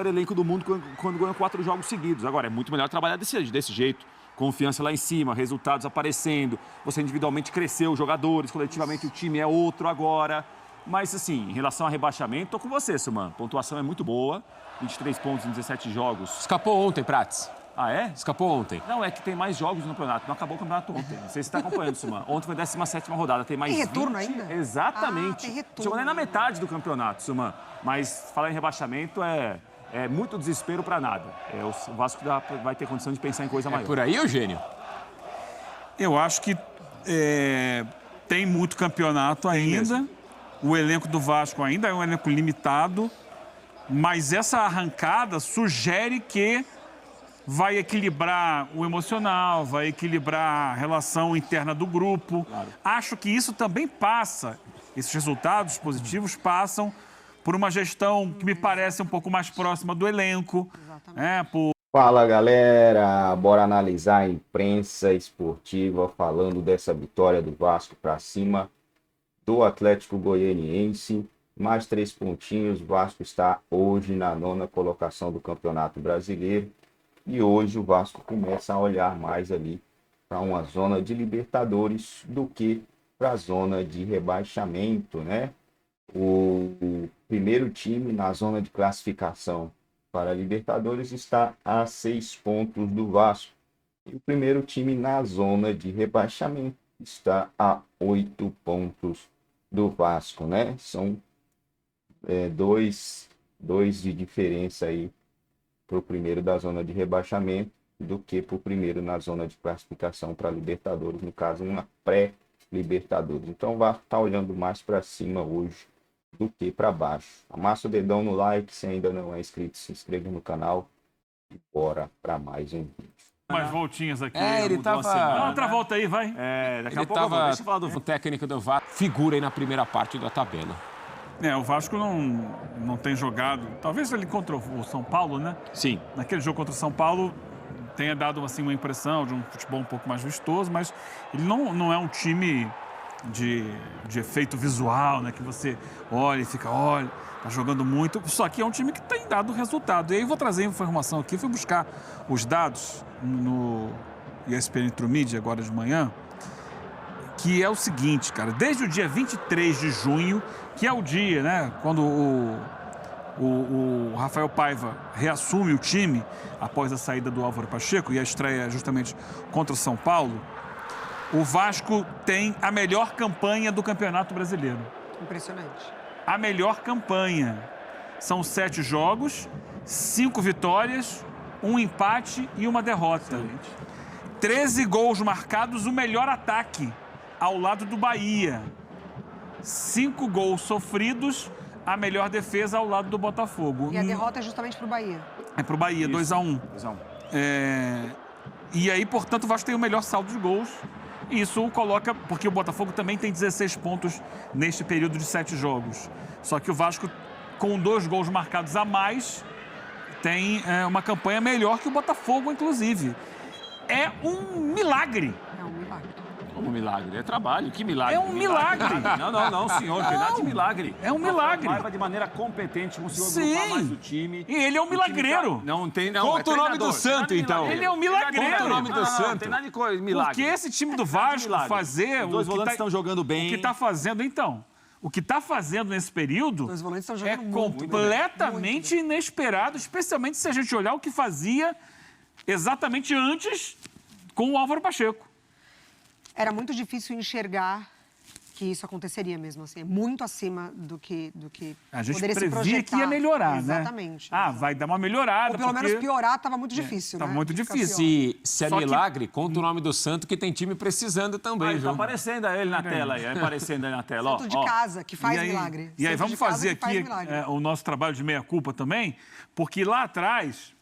elenco do mundo quando ganha 4 jogos seguidos. Agora, é muito melhor trabalhar desse jeito. Confiança lá em cima, resultados aparecendo. Você individualmente cresceu, jogadores, coletivamente o time é outro agora. Mas, assim, em relação a rebaixamento, tô com você, Suman. A pontuação é muito boa. 23 pontos em 17 jogos. Escapou ontem, Prats. Ah, é? Escapou ontem. Não, é que tem mais jogos no campeonato. Não acabou o campeonato ontem. Não sei se você está acompanhando, Suman. Ontem foi a 17ª rodada. Tem mais Tem retorno 20... ainda? Exatamente. Tem retorno. Chegou nem na metade do campeonato, Suman. Mas falar em rebaixamento é muito desespero para nada. O Vasco vai ter condição de pensar em coisa maior. É por aí, Eugênio? Eu acho que tem muito campeonato ainda. O elenco do Vasco ainda é um elenco limitado. Mas essa arrancada sugere que vai equilibrar o emocional, vai equilibrar a relação interna do grupo. Claro. Acho que isso também passa, esses resultados positivos passam por uma gestão que me parece um pouco mais próxima do elenco. Fala, galera, bora analisar a imprensa esportiva falando dessa vitória do Vasco para cima do Atlético Goianiense. Mais 3 pontinhos, o Vasco está hoje na 9ª colocação do Campeonato Brasileiro. E hoje o Vasco começa a olhar mais ali para uma zona de Libertadores do que para a zona de rebaixamento, né? O primeiro time na zona de classificação para a Libertadores está a 6 pontos do Vasco. E o primeiro time na zona de rebaixamento está a 8 pontos do Vasco, né? São dois de diferença aí para o primeiro da zona de rebaixamento do que para o primeiro na zona de classificação para a Libertadores, no caso, uma pré-Libertadores. Então, o Vasco está olhando mais para cima hoje do que para baixo. Amassa o dedão no like, se ainda não é inscrito, se inscreva no canal e bora para mais um vídeo. Umas voltinhas aqui. Ele tava... Dá outra volta aí, vai. Daqui a Ele pouco tava... deixa eu falar do... O técnico do Vasco figura aí na primeira parte da tabela. O Vasco não tem jogado. Talvez ele contra o São Paulo, né? Sim. Naquele jogo contra o São Paulo tenha dado assim, uma impressão de um futebol um pouco mais vistoso, mas ele não é um time de efeito visual, né? Que você olha e fica, tá jogando muito. Só que é um time que tem dado resultado. E aí eu vou trazer informação aqui, fui buscar os dados no ESPN Intromídia agora de manhã, que é o seguinte, cara, desde o dia 23 de junho, que é o dia, né, quando o Rafael Paiva reassume o time após a saída do Álvaro Pacheco e a estreia justamente contra o São Paulo, o Vasco tem a melhor campanha do Campeonato Brasileiro. Impressionante. A melhor campanha. São 7 jogos, 5 vitórias, 1 empate e 1 derrota. Excelente. 13 gols marcados, o melhor ataque ao lado do Bahia. 5 gols sofridos, a melhor defesa ao lado do Botafogo. E a derrota é justamente pro Bahia. É pro Bahia, 2-1. 2-1. E aí, portanto, o Vasco tem o melhor saldo de gols. E isso o coloca, porque o Botafogo também tem 16 pontos neste período de 7 jogos. Só que o Vasco, com 2 gols marcados a mais, tem uma campanha melhor que o Botafogo, inclusive. É um milagre. É um milagre. Como milagre? É trabalho, que milagre. É um milagre. Não, senhor, não tem nada de milagre. É um milagre. Paiva de maneira competente, conseguiu Sim. agrupar mais o time. E ele é um milagreiro. Não tem, não. Conta o nome do santo, então. Ele é um milagreiro. Conta o nome do santo. Não tem nada de coisa, milagre. Porque esse time do Vasco fazer... Os dois volantes estão jogando bem. O que está fazendo, então... O que está fazendo nesse período Os volantes estão é jogando muito, completamente inesperado, especialmente se a gente olhar o que fazia exatamente antes com o Álvaro Pacheco. Era muito difícil enxergar que isso aconteceria mesmo, assim. É muito acima do que A gente poderia se previa projetar. que ia melhorar, Exatamente. né? Vai dar uma melhorada. Ou pelo menos piorar estava muito difícil, né? Estava muito Fica difícil. Se é Só que- milagre, conta o nome do santo que tem time precisando também, Tá viu? aparecendo ele na tela aí, aparecendo aí na tela, ó. Santo de casa, que faz E aí, milagre. E aí Santo vamos de casa fazer que faz aqui milagre. o nosso trabalho de meia-culpa também, porque lá atrás,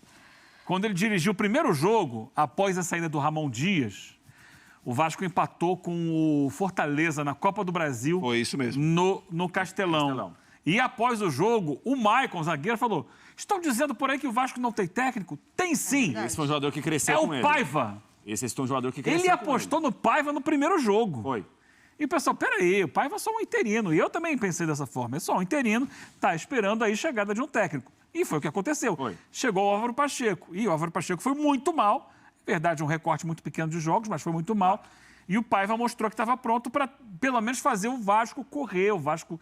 quando ele dirigiu o primeiro jogo, após a saída do Ramon Dias, o Vasco empatou com o Fortaleza na Copa do Brasil. Foi isso mesmo. No Castelão. E após o jogo, o Maicon, zagueiro, falou: estão dizendo por aí que o Vasco não tem técnico? Tem sim. verdade. Esse foi um jogador que cresceu É com o ele. Paiva. Esse foi um jogador que cresceu Ele com apostou no Paiva no primeiro jogo. Foi. E o pessoal, peraí, o Paiva é só um interino. E eu também pensei dessa forma. É só um interino, tá esperando aí a chegada de um técnico. E foi o que aconteceu. Foi. Chegou o Álvaro Pacheco. E o Álvaro Pacheco foi muito mal. Verdade, um recorte muito pequeno de jogos, mas foi muito mal. E o Paiva mostrou que estava pronto para, pelo menos, fazer o Vasco correr, o Vasco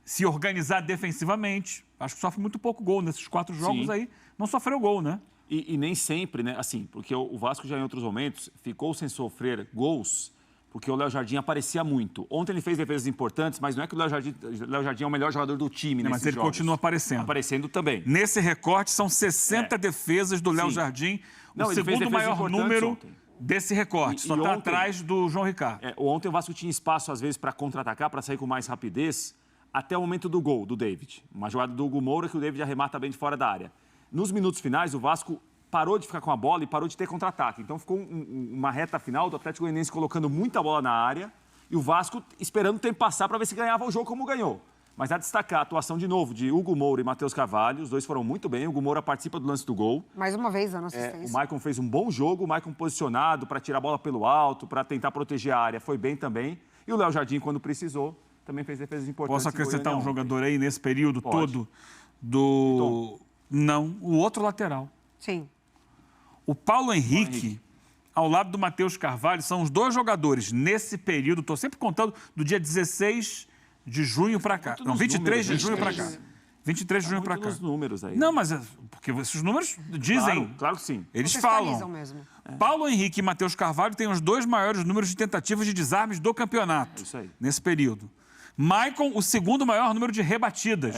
se organizar defensivamente. Acho que sofre muito pouco gol nesses 4 jogos. Sim. Aí. Não sofreu gol, né? E nem sempre, né? Assim, porque o Vasco já em outros momentos ficou sem sofrer gols, porque o Léo Jardim aparecia muito. Ontem ele fez defesas importantes, mas não é que o Léo Jardim é o melhor jogador do time nesses Mas ele jogos. continua aparecendo. Aparecendo também. Nesse recorte, são 60 defesas do Léo Sim. Jardim, Não, o ele fez segundo defesas maior importantes número ontem. desse recorte. E Só está ontem- atrás do João Ricardo. Ontem o Vasco tinha espaço, às vezes, para contra-atacar, para sair com mais rapidez, até o momento do gol do David. Uma jogada do Hugo Moura que o David arremata bem de fora da área. Nos minutos finais, o Vasco parou de ficar com a bola e parou de ter contra-ataque. Então ficou uma reta final do Atlético Goianiense colocando muita bola na área e o Vasco esperando o tempo passar para ver se ganhava o jogo como ganhou. Mas a destacar a atuação de novo de Hugo Moura e Matheus Carvalho, os dois foram muito bem. O Hugo Moura participa do lance do gol. Mais uma vez, a O assistência. Maicon fez um bom jogo, o Maicon posicionado para tirar a bola pelo alto, para tentar proteger a área, foi bem também. E o Léo Jardim, quando precisou, também fez defesas importantes. Posso acrescentar um Goiânia ontem. jogador aí nesse período Pode. todo do... Não, o outro lateral. Sim. O Paulo Henrique, ao lado do Matheus Carvalho, são os 2 jogadores nesse período, estou sempre contando do dia 16 de junho para cá. Muito Não, nos 23 de números, junho para 23. cá. 23 de junho para Muito cá. nos números aí. Não, mas porque esses números dizem, Claro que sim. eles Contextualizam falam. mesmo. Paulo Henrique e Matheus Carvalho têm os 2 maiores números de tentativas de desarmes do campeonato. Isso aí. Nesse período. Maicon, o segundo maior número de rebatidas.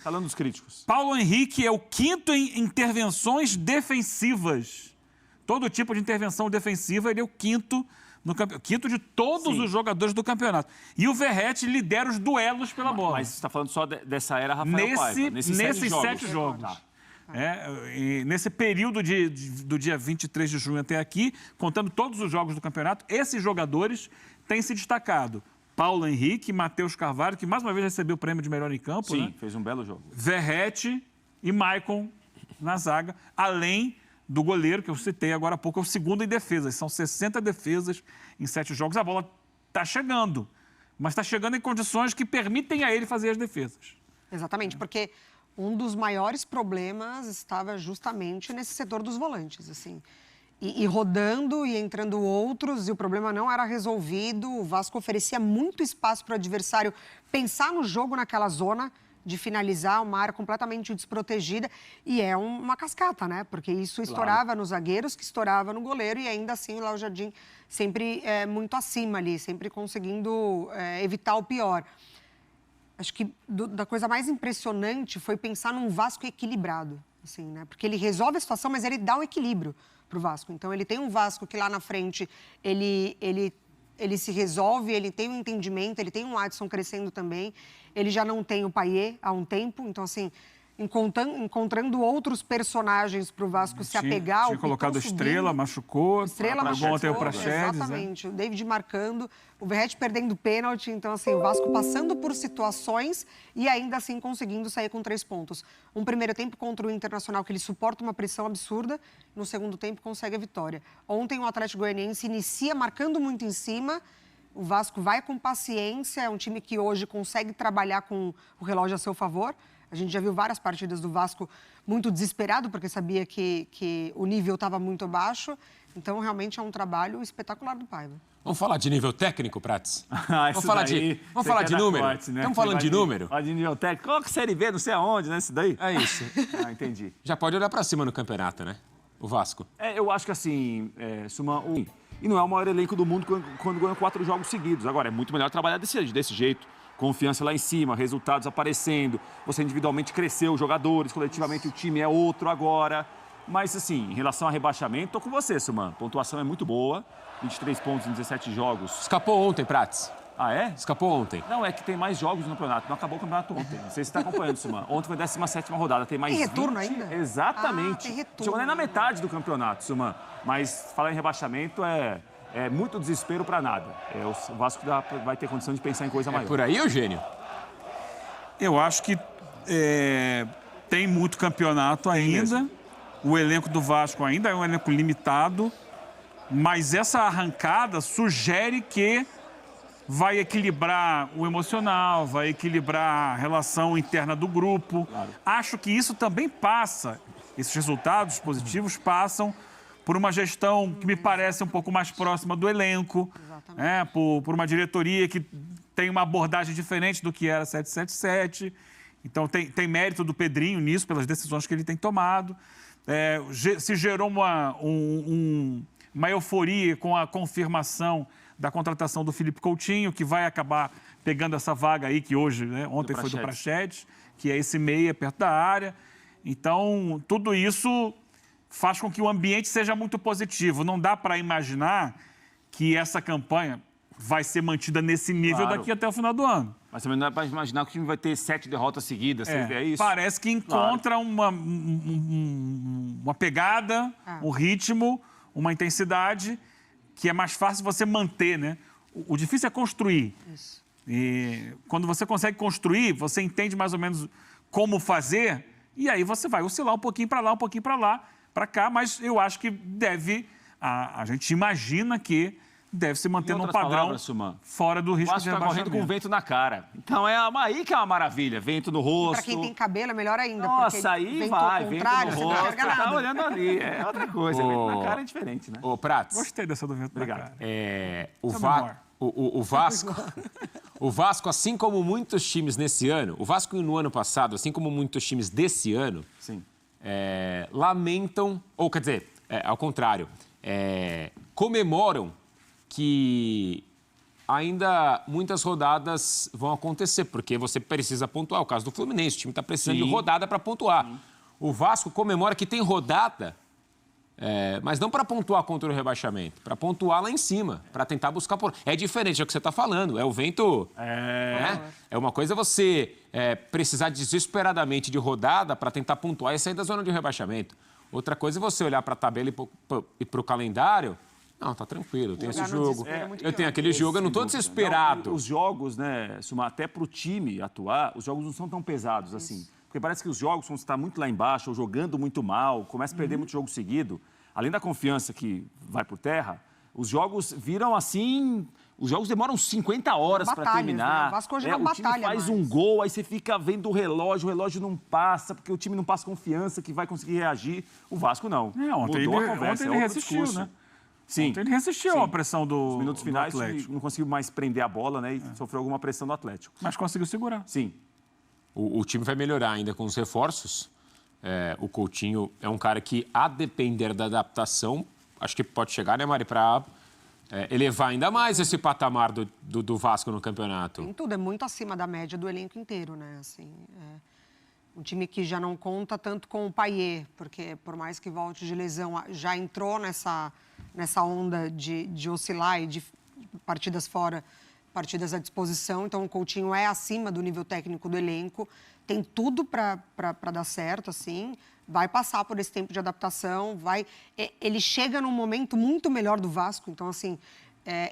Falando dos críticos. Paulo Henrique é o 5º em intervenções defensivas. Todo tipo de intervenção defensiva, ele é o 5º no campeonato. 5º de todos Sim. os jogadores do campeonato. E o Verratti lidera os duelos pela bola. Mas você está falando só dessa era Rafael Paiva. Nesses 7 jogos. Tá. E nesse período do dia 23 de junho até aqui, contando todos os jogos do campeonato, esses jogadores têm se destacado. Paulo Henrique, Matheus Carvalho, que mais uma vez recebeu o prêmio de melhor em campo, Sim, né? fez um belo jogo. Verratti e Maicon na zaga, além do goleiro, que eu citei agora há pouco, é o segundo em defesas. São 60 defesas em 7 jogos. A bola está chegando, mas está chegando em condições que permitem a ele fazer as defesas. Exatamente, porque um dos maiores problemas estava justamente nesse setor dos volantes, assim. E rodando e entrando outros, e o problema não era resolvido. O Vasco oferecia muito espaço para o adversário pensar no jogo naquela zona de finalizar, uma área completamente desprotegida. E é uma cascata, né? Porque isso estourava nos zagueiros, que estourava no goleiro, e ainda assim o Léo Jardim sempre muito acima ali, sempre conseguindo evitar o pior. Acho que da coisa mais impressionante foi pensar num Vasco equilibrado, assim, né? Porque ele resolve a situação, mas ele dá um equilíbrio para o Vasco. Então, ele tem um Vasco que lá na frente, ele se resolve, ele tem um entendimento, ele tem um Adson crescendo também. Ele já não tem o Payet há um tempo. Então, assim, encontrando outros personagens para o Vasco se apegar. Tinha colocado a Estrela, machucou. Estrela machucou ontem o machucou, Praxedes. exatamente. O David marcando, o Verratti perdendo pênalti. Então, assim, o Vasco passando por situações e ainda assim conseguindo sair com 3 pontos. Um primeiro tempo contra o Internacional que ele suporta uma pressão absurda. No segundo tempo consegue a vitória. Ontem o Atlético Goianiense inicia marcando muito em cima. O Vasco vai com paciência. É um time que hoje consegue trabalhar com o relógio a seu favor. A gente já viu várias partidas do Vasco muito desesperado, porque sabia que o nível estava muito baixo. Então, realmente, é um trabalho espetacular do Paiva. Vamos falar de nível técnico, Prats? Vamos falar de número? Estamos falando de número? Falar de nível técnico. Coloca Série B, não sei aonde, né? Isso daí. É isso. Entendi. Já pode olhar para cima no campeonato, né? O Vasco. Eu acho que assim, Suma, e não é o maior elenco do mundo quando ganha 4 jogos seguidos. Agora, é muito melhor trabalhar desse jeito. Confiança lá em cima, resultados aparecendo. Você individualmente cresceu, jogadores, coletivamente o time é outro agora. Mas, assim, em relação a rebaixamento, tô com você, Suman. Pontuação é muito boa. 23 pontos em 17 jogos. Escapou ontem, Prats. Ah, é? Escapou ontem. Não, é que tem mais jogos no campeonato. Não acabou o campeonato ontem. Não sei se você está acompanhando, Suman. Ontem foi a 17ª rodada. Tem mais Tem retorno 20. ainda? Exatamente. Tem retorno. Chegou nem na metade do campeonato, Suman. Mas falar em rebaixamento é muito desespero para nada. O Vasco vai ter condição de pensar em coisa maior. Por aí, Eugênio? Eu acho que tem muito campeonato ainda. O elenco do Vasco ainda é um elenco limitado. Mas essa arrancada sugere que vai equilibrar o emocional, vai equilibrar a relação interna do grupo. Claro. Acho que isso também passa, esses resultados positivos passam por uma gestão que me parece um pouco mais próxima do elenco, por uma diretoria que tem uma abordagem diferente do que era 777. Então, tem mérito do Pedrinho nisso, pelas decisões que ele tem tomado. Se gerou uma euforia com a confirmação da contratação do Felipe Coutinho, que vai acabar pegando essa vaga aí, que hoje, ontem foi do Praxedes, que é esse meia perto da área. Então, tudo isso faz com que o ambiente seja muito positivo. Não dá para imaginar que essa campanha vai ser mantida nesse nível daqui até o final do ano. Mas também não é para imaginar que o time vai ter 7 derrotas seguidas. É isso? Parece que encontra uma pegada, um ritmo, uma intensidade que é mais fácil você manter, né? O difícil é construir. Isso. E quando você consegue construir, você entende mais ou menos como fazer, e aí você vai oscilar um pouquinho para lá, um pouquinho para lá, para cá, mas eu acho que a gente imagina que deve se manter num padrão fora do risco de rebaixamento. Está correndo com vento na cara. Então é aí que é uma maravilha, vento no rosto. Para quem tem cabelo é melhor ainda. Nossa, aí vento vai, ao vento contrário, no rosto, você tá olhando ali, é outra coisa, vento na cara é diferente, né? Ô, Prats. Gostei dessa do vento na cara. O Vasco... O Vasco, assim como muitos times nesse ano, o Vasco no ano passado, assim como muitos times desse ano, sim. Lamentam, ou quer dizer, ao contrário, comemoram que ainda muitas rodadas vão acontecer, porque você precisa pontuar. O caso do Fluminense, o time está precisando de rodada para pontuar. Sim. O Vasco comemora que tem rodada, mas não para pontuar contra o rebaixamento, para pontuar lá em cima, para tentar buscar... É diferente, é o que você está falando, é o vento... É uma coisa você precisar desesperadamente de rodada para tentar pontuar e sair da zona de rebaixamento. Outra coisa é você olhar para a tabela e para o calendário... Não, tá tranquilo, tem esse jogo. Eu tenho aquele jogo, eu não tô desesperado. Não, os jogos, né, Suma, até pro time atuar, os jogos não são tão pesados assim. Porque parece que os jogos, quando você está muito lá embaixo, ou jogando muito mal, começa a perder muito jogo seguido, além da confiança que vai por terra, os jogos viram assim... Os jogos demoram 50 horas para terminar. Né? O Vasco hoje não batalha. O time faz um gol, aí você fica vendo o relógio não passa, porque o time não passa confiança que vai conseguir reagir. O Vasco não. Ontem ele resistiu, né? Sim. Ontem ele resistiu à pressão Nos minutos finais, ele não conseguiu mais prender a bola, né? E sofreu alguma pressão do Atlético. Mas conseguiu segurar. Sim. O time vai melhorar ainda com os reforços. O Coutinho é um cara que, a depender da adaptação, acho que pode chegar, né, Mari, para elevar ainda mais esse patamar do Vasco no campeonato. Em tudo, é muito acima da média do elenco inteiro, né? Assim, um time que já não conta tanto com o Payet, porque por mais que volte de lesão, já entrou nessa onda de oscilar e de partidas fora, partidas à disposição. Então, o Coutinho é acima do nível técnico do elenco. Tem tudo para dar certo, assim. Vai passar por esse tempo de adaptação. Ele chega num momento muito melhor do Vasco. Então, assim,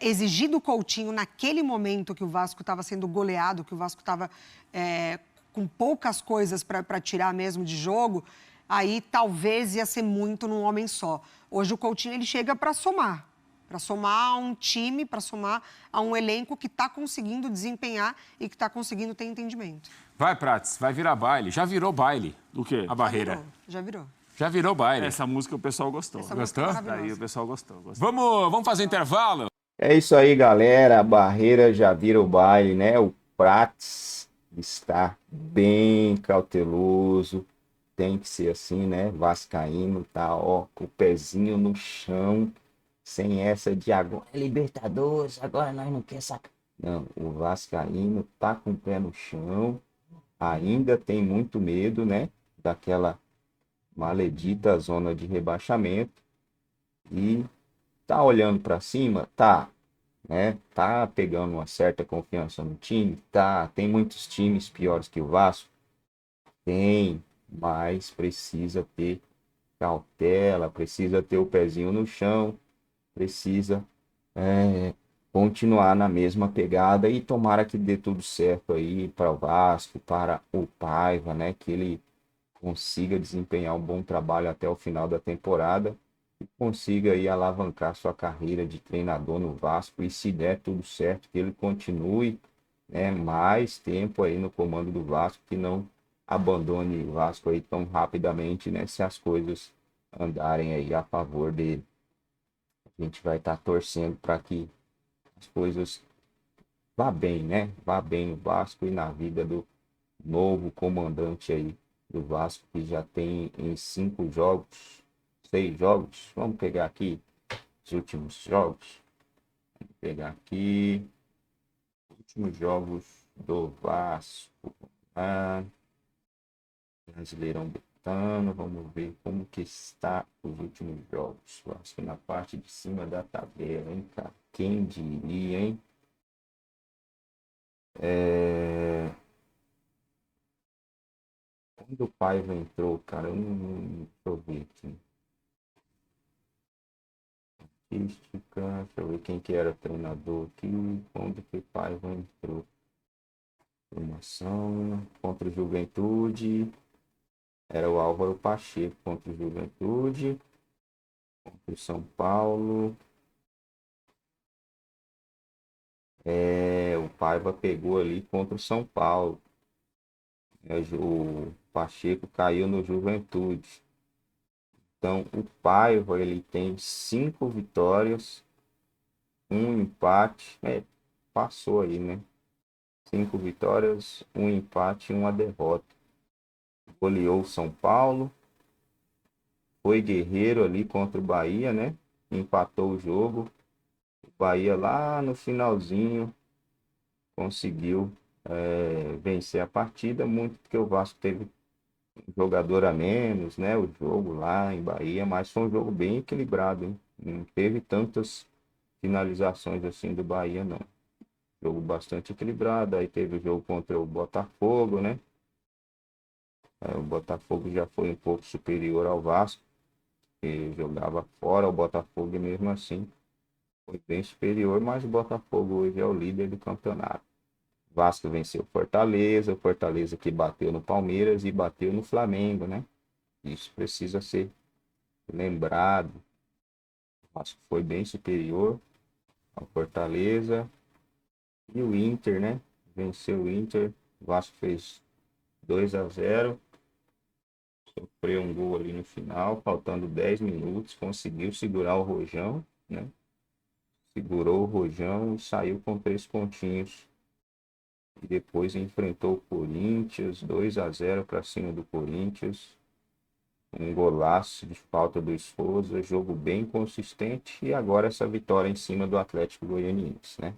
exigir do Coutinho naquele momento que o Vasco estava sendo goleado, que o Vasco estava com poucas coisas para tirar mesmo de jogo, aí talvez ia ser muito num homem só. Hoje o Coutinho ele chega para somar a um time, para somar a um elenco que está conseguindo desempenhar e que está conseguindo ter entendimento. Vai, Prats, vai virar baile. Já virou baile. O quê? A barreira. Já virou. Já virou baile. Essa música o pessoal gostou. Gostou? Daí o pessoal gostou. Vamos fazer intervalo? É isso aí, galera. A barreira já vira o baile, né? O Prats está bem cauteloso. Tem que ser assim, né? Vascaíno tá, ó, com o pezinho no chão, sem essa de agora Libertadores, agora nós não quer sacar. Não, o Vascaíno tá com o pé no chão, ainda tem muito medo, né? Daquela maledita zona de rebaixamento e tá olhando para cima, tá, né? Tá pegando uma certa confiança no time, tá. Tem muitos times piores que o Vasco, tem. Mas precisa ter cautela, precisa ter o pezinho no chão, precisa continuar na mesma pegada e tomara que dê tudo certo aí para o Vasco, para o Paiva, né? Que ele consiga desempenhar um bom trabalho até o final da temporada e consiga aí alavancar sua carreira de treinador no Vasco e se der tudo certo, que ele continue, né, mais tempo aí no comando do Vasco, que não abandone o Vasco aí tão rapidamente, né, se as coisas andarem aí a favor dele. A gente vai estar torcendo para que as coisas vá bem, né? Vá bem no Vasco e na vida do novo comandante aí do Vasco, que já tem em 5 jogos, 6 jogos. Vamos pegar aqui os últimos jogos. Vamos pegar aqui os últimos jogos do Vasco. Ah, Brasileirão Betano. Vamos ver como que está os últimos jogos. Vasco na parte de cima da tabela, hein, cara? Quem diria, hein? Quando o Paiva entrou, cara, eu não. Deixa eu ver aqui. Estatística, deixa eu ver quem que era o treinador aqui. Quando que o Paiva entrou? Formação contra o Juventude. Era o Álvaro Pacheco contra o Juventude. Contra o São Paulo. O Paiva pegou ali contra o São Paulo. O Pacheco caiu no Juventude. Então, o Paiva, ele tem 5 vitórias, 1 empate. Passou aí, né? 5 vitórias, 1 empate e 1 derrota. Goleou o São Paulo. Foi guerreiro ali contra o Bahia, né? Empatou o jogo. O Bahia lá no finalzinho conseguiu vencer a partida, muito porque o Vasco teve um jogador a menos, né? O jogo lá em Bahia, mas foi um jogo bem equilibrado, hein? Não teve tantas finalizações assim do Bahia, não. Jogo bastante equilibrado. Aí teve o jogo contra o Botafogo, né? O Botafogo já foi um pouco superior ao Vasco, que jogava fora o Botafogo e mesmo assim foi bem superior, mas o Botafogo hoje é o líder do campeonato. Vasco venceu o Fortaleza que bateu no Palmeiras e bateu no Flamengo, né? Isso precisa ser lembrado. O Vasco foi bem superior ao Fortaleza. E o Inter, né? Venceu o Inter. O Vasco fez 2-0. Sofreu um gol ali no final, faltando 10 minutos. Conseguiu segurar o Rojão, né? Segurou o Rojão e saiu com 3 pontinhos. E depois enfrentou o Corinthians, 2-0 para cima do Corinthians. Um golaço de falta do Esforza, jogo bem consistente. E agora essa vitória em cima do Atlético Goianiense, né?